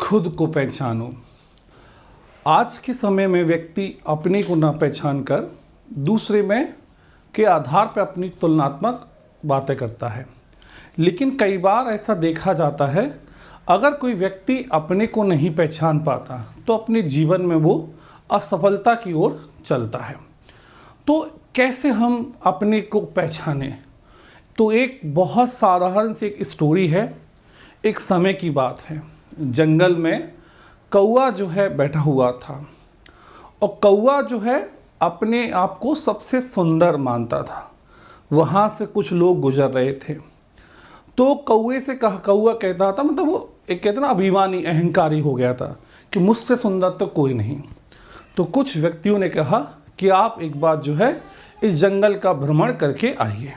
खुद को पहचानो। आज के समय में व्यक्ति अपने को ना पहचान कर दूसरे में के आधार पर अपनी तुलनात्मक बातें करता है। लेकिन कई बार ऐसा देखा जाता है, अगर कोई व्यक्ति अपने को नहीं पहचान पाता तो अपने जीवन में वो असफलता की ओर चलता है। तो कैसे हम अपने को पहचानें? तो एक बहुत साधारण सी एक स्टोरी है। एक समय की बात है, जंगल में कौवा जो है बैठा हुआ था और कौवा जो है अपने आप को सबसे सुंदर मानता था। वहाँ से कुछ लोग गुजर रहे थे तो कौवा कहता था, मतलब वो एक कहते ना अभिमानी अहंकारी हो गया था कि मुझसे सुंदर तो कोई नहीं। तो कुछ व्यक्तियों ने कहा कि आप एक बार जो है इस जंगल का भ्रमण करके आइए।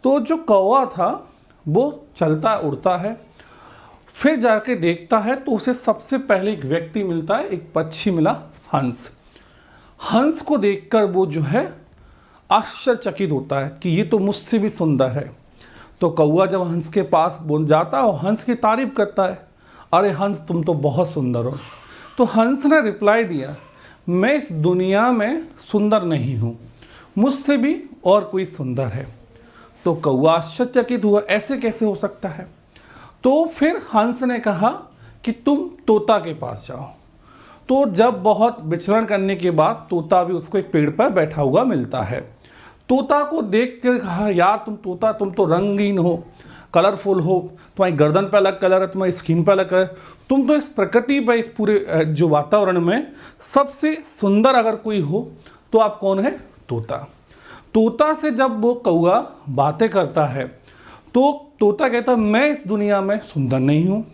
तो जो कौवा था वो चलता उड़ता है, फिर जाके देखता है तो उसे सबसे पहले एक व्यक्ति मिलता है, एक पक्षी मिला, हंस। हंस को देखकर वो जो है आश्चर्यचकित होता है कि ये तो मुझसे भी सुंदर है। तो कौवा जब हंस के पास जाता है और हंस की तारीफ करता है, अरे हंस तुम तो बहुत सुंदर हो। तो हंस ने रिप्लाई दिया, मैं इस दुनिया में सुंदर नहीं हूँ, मुझसे भी और कोई सुंदर है। तो कौवा आश्चर्यचकित हुआ, ऐसे कैसे हो सकता है? तो फिर हंस ने कहा कि तुम तोता के पास जाओ। तो जब बहुत विचरण करने के बाद तोता भी उसको एक पेड़ पर बैठा हुआ मिलता है। तोता को देख कर कहा, यार तुम तोता, तुम तो रंगीन हो, कलरफुल हो, तुम्हारी गर्दन पे अलग कलर है, तुम्हारी स्किन पे अलग कलर, तुम तो इस प्रकृति पर, इस पूरे जो वातावरण में सबसे सुंदर अगर कोई हो तो आप कौन है? तोता। तोता से जब वो कौवा बातें करता है तो तोता कहता, मैं इस दुनिया में सुंदर नहीं हूँ।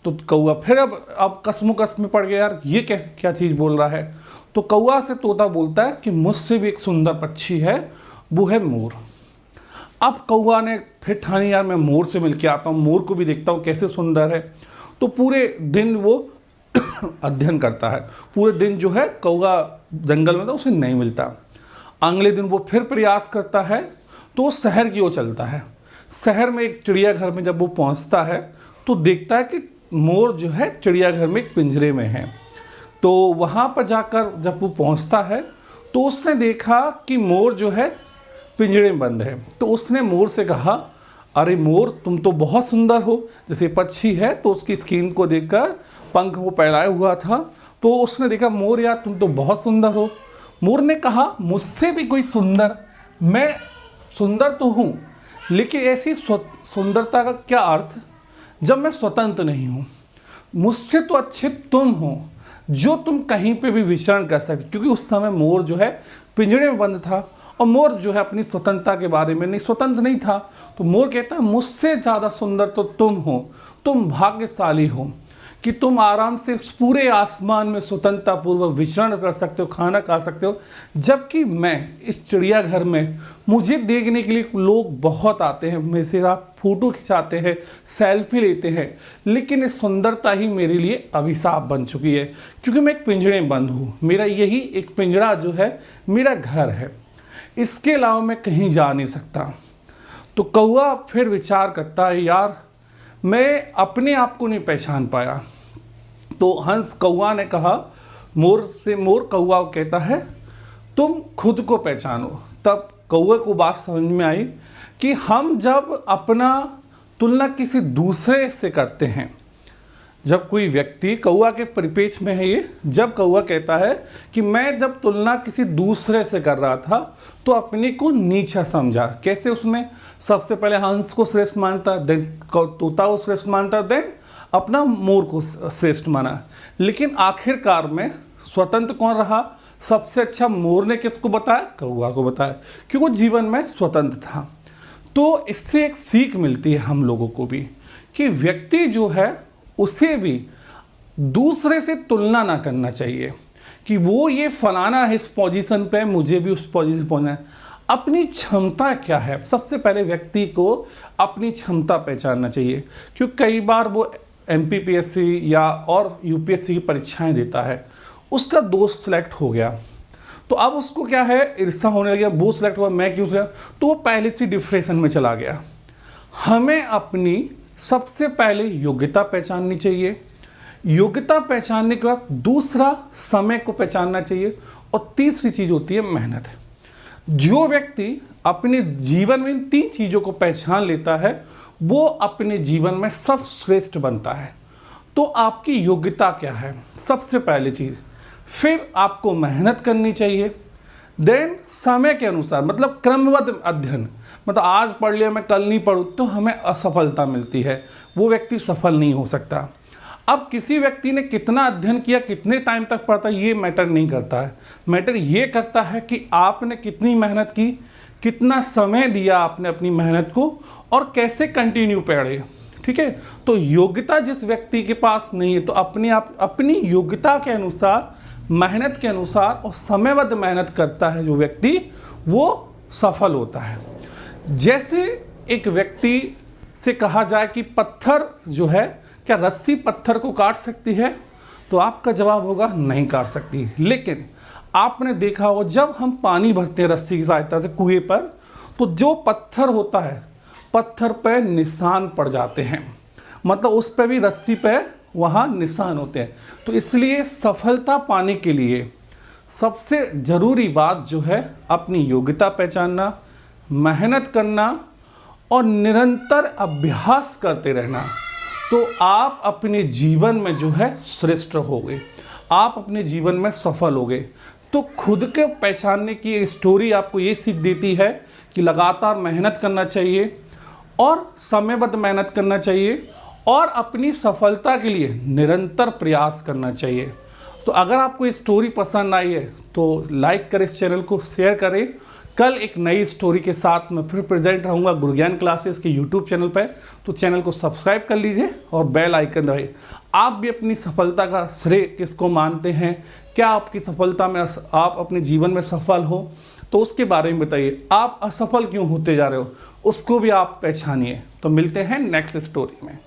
तो कौवा फिर अब कसम में पड़ गया, यार ये क्या चीज़ बोल रहा है। तो कौवा से तोता बोलता है कि मुझसे भी एक सुंदर पक्षी है, वो है मोर। अब कौवा ने फिर ठानी, यार मैं मोर से मिल के आता हूँ, मोर को भी देखता हूँ कैसे सुंदर है। तो पूरे दिन वो अध्ययन करता है। पूरे दिन जो है कौवा जंगल में था, उसे नहीं मिलता। अगले दिन वो फिर प्रयास करता है तो वो शहर की ओर चलता है। शहर में एक चिड़ियाघर में जब वो पहुंचता है तो देखता है कि मोर जो है चिड़ियाघर में एक पिंजरे में है। तो वहाँ पर जाकर जब वो पहुंचता है तो उसने देखा कि मोर जो है पिंजरे में बंद है। तो उसने मोर से कहा, अरे मोर तुम तो बहुत सुंदर हो। जैसे पक्षी है तो उसकी स्किन को देखकर पंख वो फैलाया हुआ था, तो उसने देखा, मोर यार तुम तो बहुत सुंदर हो। मोर ने कहा, मुझसे भी कोई सुंदर, मैं सुंदर तो हूँ लेकिन ऐसी सुंदरता का क्या अर्थ जब मैं स्वतंत्र नहीं हूँ। मुझसे तो अच्छे तुम हो जो तुम कहीं पे भी विचरण कर सकते। क्योंकि उस समय मोर जो है पिंजरे में बंद था और मोर जो है अपनी स्वतंत्रता के बारे में स्वतंत्र नहीं था। तो मोर कहता है, मुझसे ज़्यादा सुंदर तो तुम हो, तुम भाग्यशाली हो कि तुम आराम से पूरे आसमान में स्वतंत्रतापूर्वक विचरण कर सकते हो, खाना खा सकते हो। जबकि मैं इस चिड़ियाघर में, मुझे देखने के लिए लोग बहुत आते हैं, मेरे से आप फोटो खिंचाते हैं, सेल्फी लेते हैं, लेकिन इस सुंदरता ही मेरे लिए अभिशाप बन चुकी है क्योंकि मैं एक पिंजरे में बंद हूँ। मेरा यही एक पिंजरा जो है मेरा घर है, इसके अलावा मैं कहीं जा नहीं सकता। तो कौवा फिर विचार करता है, यार मैं अपने आप को नहीं पहचान पाया। तो हंस कौवा ने कहा मोर से, मोर कौवा को कहता है, तुम खुद को पहचानो। तब कौवे को बात समझ में आई कि हम जब अपना तुलना किसी दूसरे से करते हैं, जब कोई व्यक्ति, कौवा के परिपेक्ष में है ये, जब कौवा कहता है कि मैं जब तुलना किसी दूसरे से कर रहा था तो अपने को नीचा समझा। कैसे? उसमें सबसे पहले हंस को श्रेष्ठ मानता, देन तोता को श्रेष्ठ मानता, देन अपना मोर को श्रेष्ठ माना। लेकिन आखिरकार में स्वतंत्र कौन रहा? सबसे अच्छा मोर ने किसको बताया? कौवा को बताया, क्योंकि वो जीवन में स्वतंत्र था। तो इससे एक सीख मिलती है हम लोगों को भी कि व्यक्ति जो है उसे भी दूसरे से तुलना ना करना चाहिए कि वो ये फलाना है इस पोजीशन पे, मुझे भी उस पोजीशन पहुंचना है। अपनी क्षमता क्या है, सबसे पहले व्यक्ति को अपनी क्षमता पहचानना चाहिए। क्योंकि कई बार वो एमपीपीएससी या और यूपीएससी की परीक्षाएं देता है, उसका दोस्त सिलेक्ट हो गया तो अब उसको क्या है, ईर्ष्या होने लगी, वो सिलेक्ट हुआ, मैं क्यों सिलेक्ट, तो वो पहले से डिप्रेशन में चला गया। हमें अपनी सबसे पहले योग्यता पहचाननी चाहिए योग्यता पहचानने के बाद दूसरा समय को पहचानना चाहिए, और तीसरी चीज होती है मेहनत। जो व्यक्ति अपने जीवन में इन 3 चीजों को पहचान लेता है वो अपने जीवन में सर्वश्रेष्ठ बनता है। तो आपकी योग्यता क्या है, सबसे पहली चीज। फिर आपको मेहनत करनी चाहिए। देन समय के अनुसार, मतलब क्रमबद्ध अध्ययन, मतलब आज पढ़ लिया मैं कल नहीं पढ़ूँ तो हमें असफलता मिलती है, वो व्यक्ति सफल नहीं हो सकता। अब किसी व्यक्ति ने कितना अध्ययन किया, कितने टाइम तक पढ़ता, ये मैटर नहीं करता है। मैटर ये करता है कि आपने कितनी मेहनत की, कितना समय दिया आपने अपनी मेहनत को, और कैसे कंटिन्यू पढ़े। ठीक है, तो योग्यता जिस व्यक्ति के पास नहीं है, तो अपनी योग्यता के अनुसार, मेहनत के अनुसार और समयबद्ध मेहनत करता है जो व्यक्ति, वो सफल होता है। जैसे एक व्यक्ति से कहा जाए कि पत्थर जो है, क्या रस्सी पत्थर को काट सकती है, तो आपका जवाब होगा नहीं काट सकती। लेकिन आपने देखा हो जब हम पानी भरते हैं रस्सी की सहायता से कुएं पर, तो जो पत्थर होता है, पत्थर पर निशान पड़ जाते हैं, मतलब उस पर भी रस्सी पे वहाँ निशान होते हैं। तो इसलिए सफलता पाने के लिए सबसे ज़रूरी बात जो है अपनी योग्यता पहचानना, मेहनत करना और निरंतर अभ्यास करते रहना। तो आप अपने जीवन में जो है श्रेष्ठ होगे, आप अपने जीवन में सफल होगे। तो खुद के पहचानने की ये स्टोरी आपको ये सीख देती है कि लगातार मेहनत करना चाहिए और समयबद्ध मेहनत करना चाहिए और अपनी सफलता के लिए निरंतर प्रयास करना चाहिए। तो अगर आपको ये स्टोरी पसंद आई है तो लाइक करें, इस चैनल को शेयर करें। कल एक नई स्टोरी के साथ मैं फिर प्रेजेंट रहूँगा गुरु ज्ञान क्लासेस के यूट्यूब चैनल पर। तो चैनल को सब्सक्राइब कर लीजिए और बेल आइकन दबाइए। आप भी अपनी सफलता का श्रेय किसको मानते हैं, क्या आपकी सफलता में आप अपने जीवन में सफल हो, तो उसके बारे में बताइए। आप असफल क्यों होते जा रहे हो, उसको भी आप पहचानिए। तो मिलते हैं नेक्स्ट स्टोरी में।